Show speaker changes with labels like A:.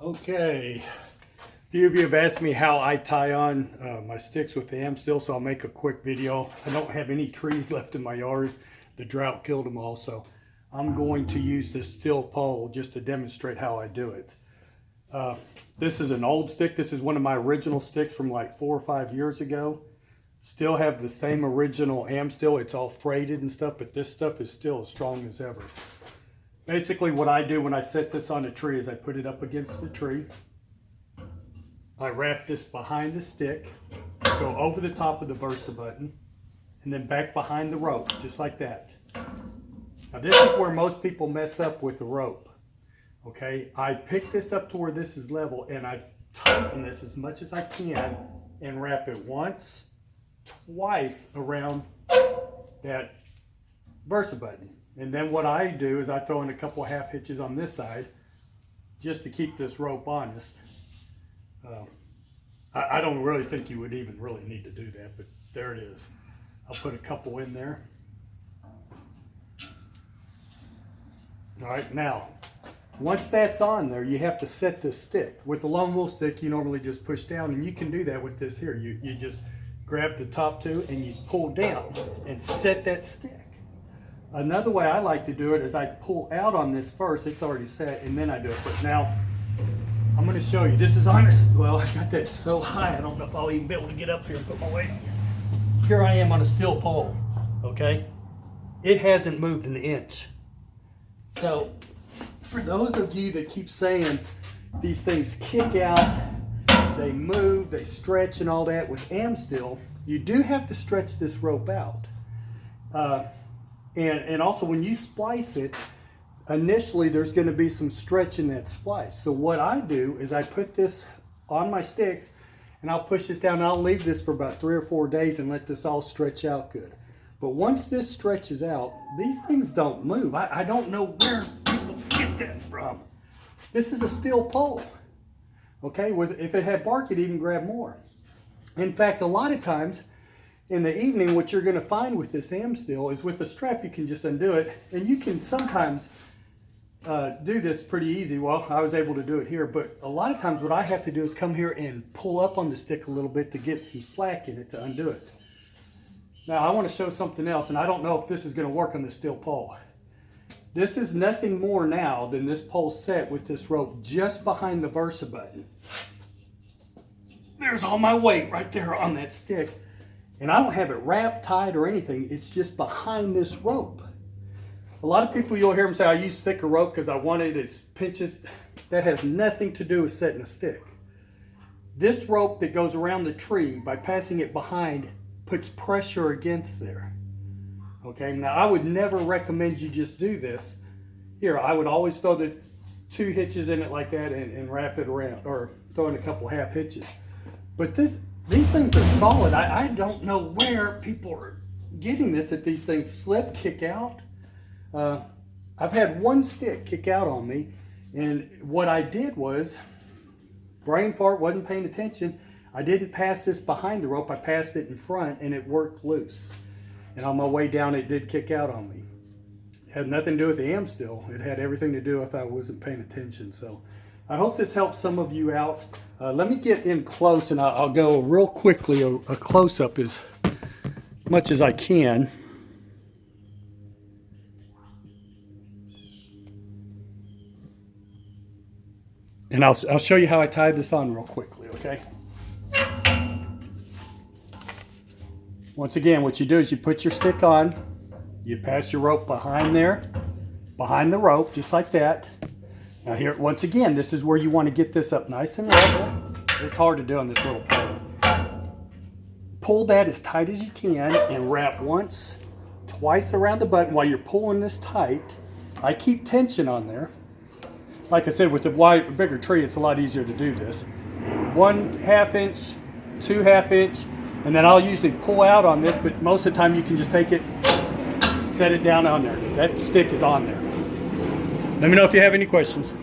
A: Okay, a few of you have asked me how I tie on my sticks with the Amsteel, so I'll make a quick video. I don't have any trees left in my yard. The drought killed them all, so I'm going to use this steel pole just to demonstrate how I do it. This is an old stick. This is one of my original sticks from like 4 or 5 years ago. Still have the same original Amsteel. It's all freighted and stuff, but this stuff is still as strong as ever. Basically what I do when I set this on a tree is I put it up against the tree. I wrap this behind the stick, go over the top of the Versa button, and then back behind the rope, just like that. Now this is where most people mess up with the rope. Okay, I pick this up to where this is level and I tighten this as much as I can and wrap it once, twice around that Versa button. And then what I do is I throw in a couple of half hitches on this side just to keep this rope honest. I don't really think you would even really need to do that, but there it is. I'll put a couple in there. All right, now, once that's on there, you have to set this stick. With the lone wolf stick, you normally just push down, and you can do that with this here. You just grab the top two and you pull down and set that stick. Another way I like to do it is I pull out on this first, it's already set, and then I do it. But now, I'm going to show you. This is honest. Well, I got that so high, I don't know if I'll even be able to get up here and put my weight on here. Here I am on a steel pole, okay? It hasn't moved an inch. So, for those of you that keep saying these things kick out, they move, they stretch and all that, with Amsteel, you do have to stretch this rope out. And also when you splice it, initially there's going to be some stretch in that splice. So what I do is I put this on my sticks and I'll push this down and I'll leave this for about 3 or 4 days and let this all stretch out good. But once this stretches out, these things don't move. I don't know where people get that from. This is a steel pole. Okay, if it had bark, you'd even grab more. In fact, a lot of times in the evening, what you're going to find with this Amsteel is with the strap, you can just undo it, and you can sometimes do this pretty easy. Well, I was able to do it here, but a lot of times what I have to do is come here and pull up on the stick a little bit to get some slack in it to undo it. Now, I want to show something else, and I don't know if this is going to work on the steel pole. This is nothing more now than this pole set with this rope just behind the Versa button. There's all my weight right there on that stick. And I don't have it wrapped, tied, or anything. It's just behind this rope. A lot of people, you'll hear them say, I use thicker rope because I want it as pinches. That has nothing to do with setting a stick. This rope that goes around the tree, by passing it behind, puts pressure against there. Okay, now I would never recommend you just do this. Here, I would always throw the 2 hitches in it like that and wrap it around, or throw in a couple half hitches. But these things are solid. I don't know where people are getting this, that these things slip, kick out. I've had one stick kick out on me, and what I did was, brain fart, wasn't paying attention. I didn't pass this behind the rope, I passed it in front, and it worked loose. And on my way down, it did kick out on me. It had nothing to do with the Amsteel. It had everything to do with I wasn't paying attention. So I hope this helps some of you out. Let me get in close, and I'll go real quickly, a close-up as much as I can. And I'll show you how I tied this on real quickly, okay? Once again, what you do is you put your stick on, you pass your rope behind there, behind the rope, just like that. Now here, once again, this is where you want to get this up nice and level. It's hard to do on this little pole. Pull that as tight as you can and wrap once, twice around the button while you're pulling this tight. I keep tension on there. Like I said, with the bigger tree, it's a lot easier to do this. 1/2 inch, 2/2 inch, and then I'll usually pull out on this, but most of the time you can just take it, set it down on there. That stick is on there. Let me know if you have any questions.